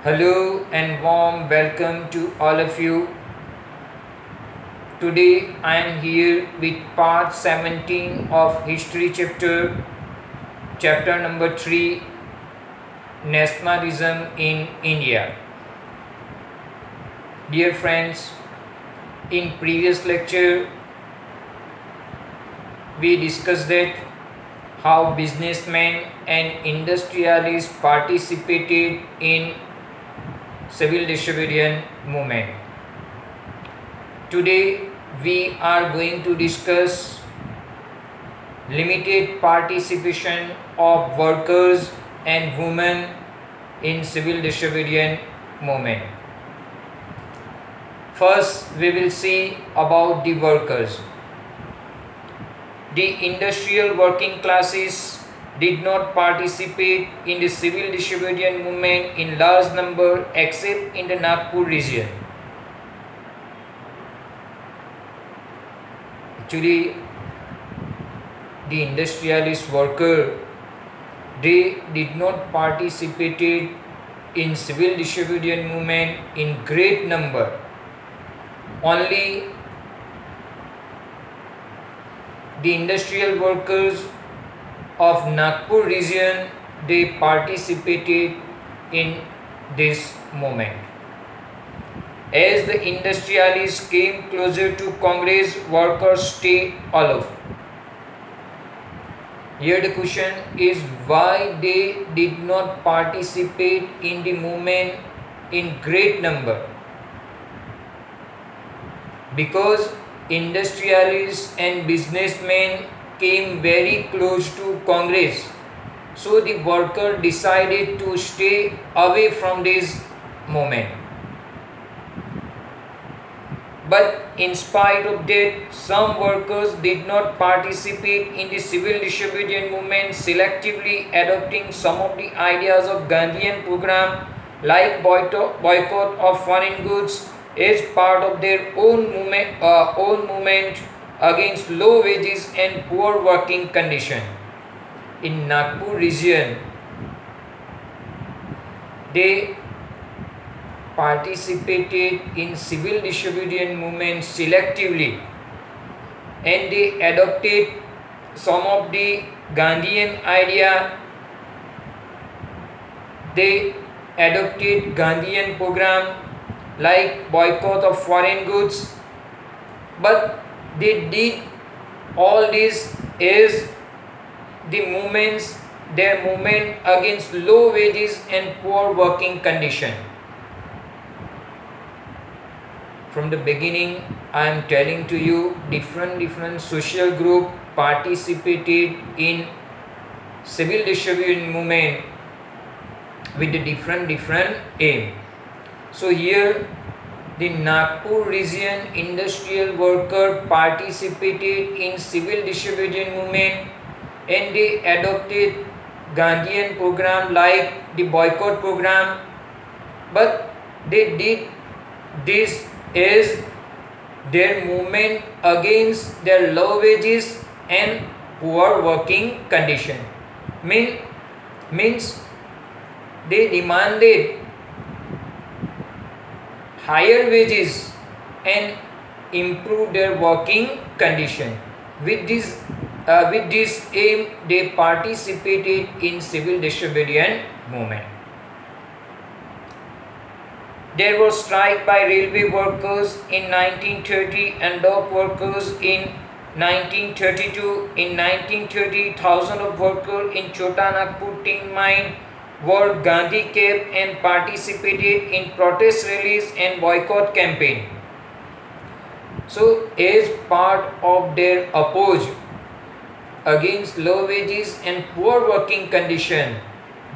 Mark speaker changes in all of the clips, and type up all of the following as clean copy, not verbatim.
Speaker 1: Hello and warm welcome to all of you. Today I am here with part 17 of history chapter number 3, Nationalism in India. Dear friends, in previous lecture we discussed that how businessmen and industrialists participated in civil disobedience movement. Today we are going to discuss limited participation of workers and women in civil disobedience movement. First we will see about the workers. The industrial working classes did not participate in the civil disobedience movement in large number except in the Nagpur region. Actually, the industrialist worker, they did not participate in civil disobedience movement in great number. Only the industrial workers of Nagpur region, they participated in this movement. As the industrialists came closer to Congress, workers stayed aloof. Here the question is why they did not participate in the movement in great number. Because industrialists and businessmen came very close to Congress, so the worker decided to stay away from this movement. But in spite of that, some workers did not participate in the civil disobedience movement, selectively adopting some of the ideas of Gandhian program like boycott of foreign goods as part of their own movement against low wages and poor working condition. In Nagpur region, they participated in civil disobedience movement selectively and they adopted some of the Gandhian idea. They adopted Gandhian program like boycott of foreign goods, but they did all this as their movement against low wages and poor working condition. From the beginning, I am telling to you different social group participated in civil disobedience movement with the different aim. So here the Nagpur region industrial worker participated in civil disobedience movement and they adopted Gandhian program like the boycott program, but they did this as their movement against their low wages and poor working condition. Means they demanded higher wages and improve their working condition. With this aim, they participated in civil disobedience movement. There was strike by railway workers in 1930 and dock workers in 1932. In 1930, thousands of workers in Chota Nagpur tin mine wore Gandhi cap and participated in protest rallies and boycott campaign. So, as part of their oppose against low wages and poor working condition,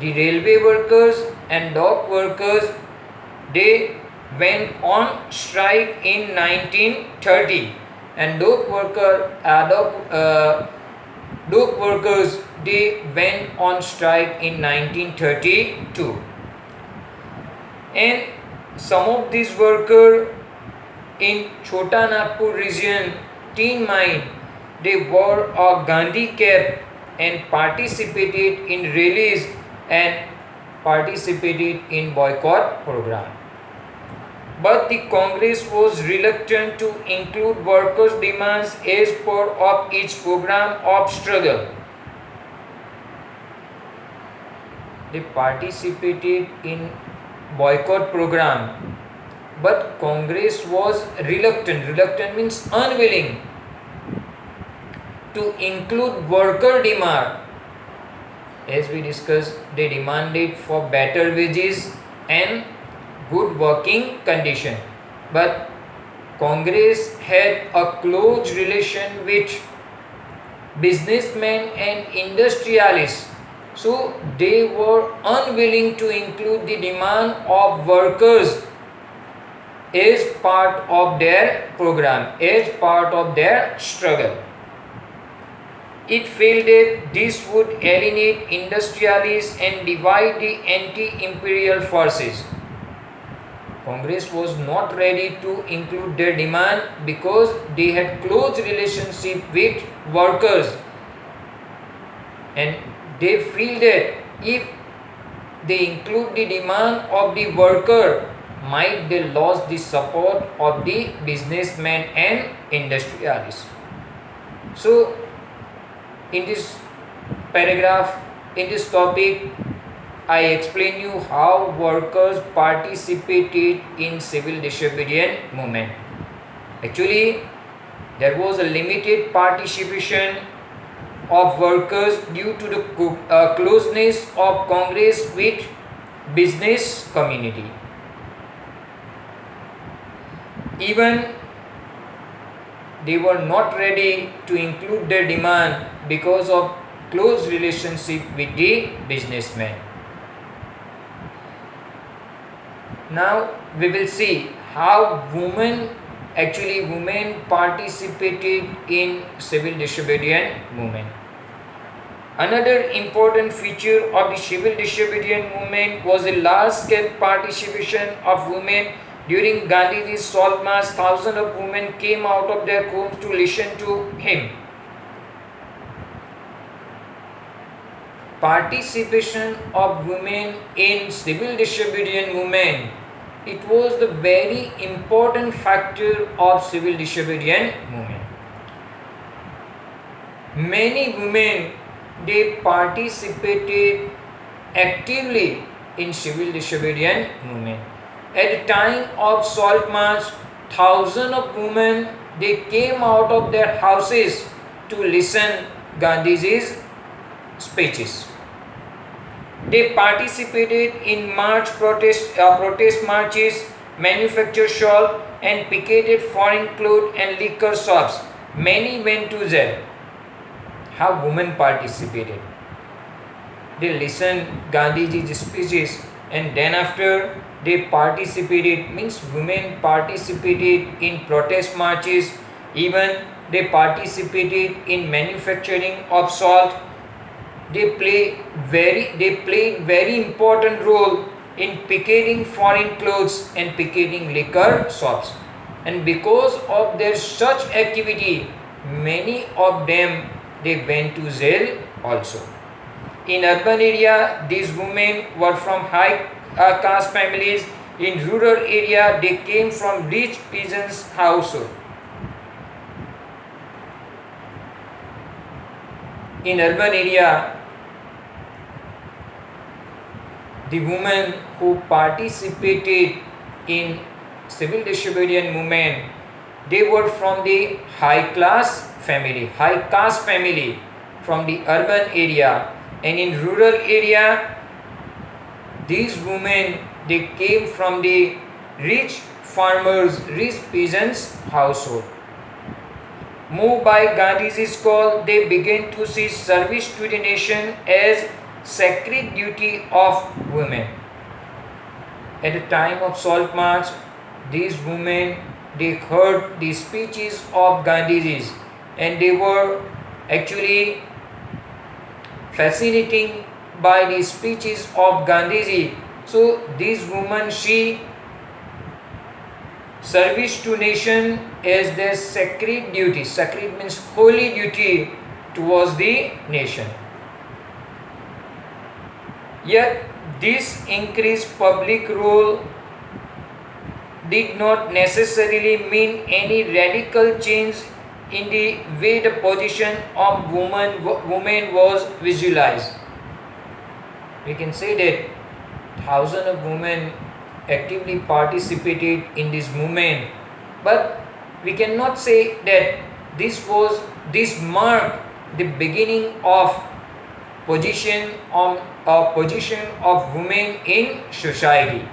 Speaker 1: the railway workers and dock workers, they went on strike in 1930 and dock workers they went on strike in 1932, and some of these workers in Chota Nagpur region tin mine, they wore a Gandhi cap and participated in rallies and participated in boycott program. But the Congress was reluctant to include workers' demands as part of its program of struggle. They participated in boycott program, but Congress was reluctant. Reluctant means unwilling to include worker demand. As we discussed, they demanded for better wages and good working condition. But Congress had a close relation with businessmen and industrialists. So they were unwilling to include the demand of workers as part of their program, as part of their struggle. It felt that this would alienate industrialists and divide the anti-imperial forces. Congress was not ready to include their demand because they had close relationship with workers, and they feel that if they include the demand of the worker, might they lose the support of the businessmen and industrialists. So in this paragraph, in this topic, I explain you how workers participated in civil disobedience movement. Actually, there was a limited participation of workers due to the closeness of Congress with business community. Even they were not ready to include their demand because of close relationship with the businessmen. Now we will see how women participated in civil disobedience movement. Another important feature of the civil disobedience movement was a large-scale participation of women. During Gandhiji's salt march, thousands of women came out of their homes to listen to him. Participation of women in civil disobedience movement, it was the very important factor of civil disobedience movement. Many women, they participated actively in civil disobedience movement. At the time of salt march, thousands of women, they came out of their houses to listen Gandhiji's speeches. They participated in protest marches, manufactured salt and picketed foreign clothes and liquor shops. Many went to jail. How women participated? They listened Gandhiji's speeches, and then after they participated, means women participated in protest marches, even they participated in manufacturing of salt. They played very important role in picketing foreign clothes and picketing liquor shops. And because of their such activity, many of them, they went to jail also. In urban area, these women were from high caste families. In rural area, they came from rich peasants' household. In urban area, the women who participated in civil disobedience movement, they were from the high caste family from the urban area. And in rural area, these women, they came from the rich farmers, rich peasants' household. Moved by Gandhiji's call, they began to see service to the nation as sacred duty of women. At the time of salt march, these women, they heard the speeches of Gandhiji's, and they were actually fascinating by the speeches of Gandhiji. So this woman, she service to nation as their sacred duty. Sacred means holy duty towards the nation. Yet This increased public role did not necessarily mean any radical change in the way the position of women was visualized. We can say that thousands of women actively participated in this movement, but we cannot say that this marked the beginning of position of women in society.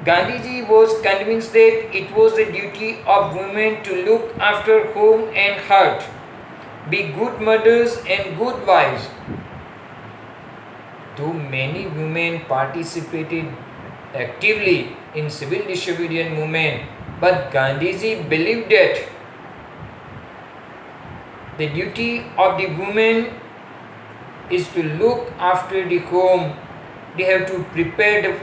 Speaker 1: Gandhiji was convinced that it was the duty of women to look after home and heart, be good mothers and good wives. Though many women participated actively in civil disobedience movement, but Gandhiji believed that the duty of the women is to look after the home. They have to prepare the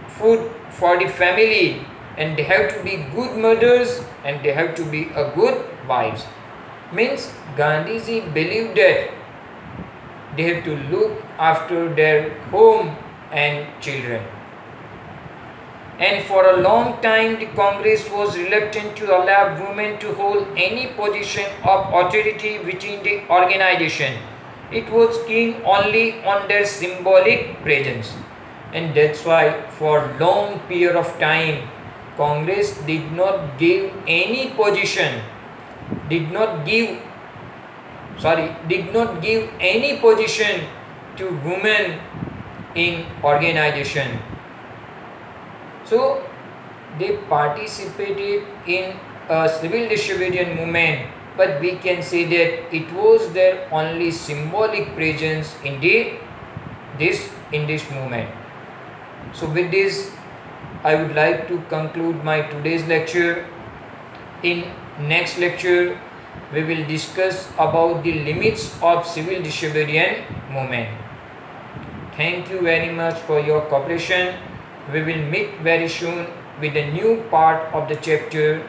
Speaker 1: food for the family, and they have to be good mothers, and they have to be a good wives. Means Gandhiji believed that they have to look after their home and children. And for a long time, the Congress was reluctant to allow women to hold any position of authority within the organization. It was keen only on their symbolic presence. And that's why for long period of time, Congress did not give any position, did not give any position to women in organization. So they participated in a civil disobedience movement, but we can say that it was their only symbolic presence in this movement. So with this, I would like to conclude my today's lecture. In next lecture, we will discuss about the limits of civil disobedience movement. Thank you very much for your cooperation. We will meet very soon with a new part of the chapter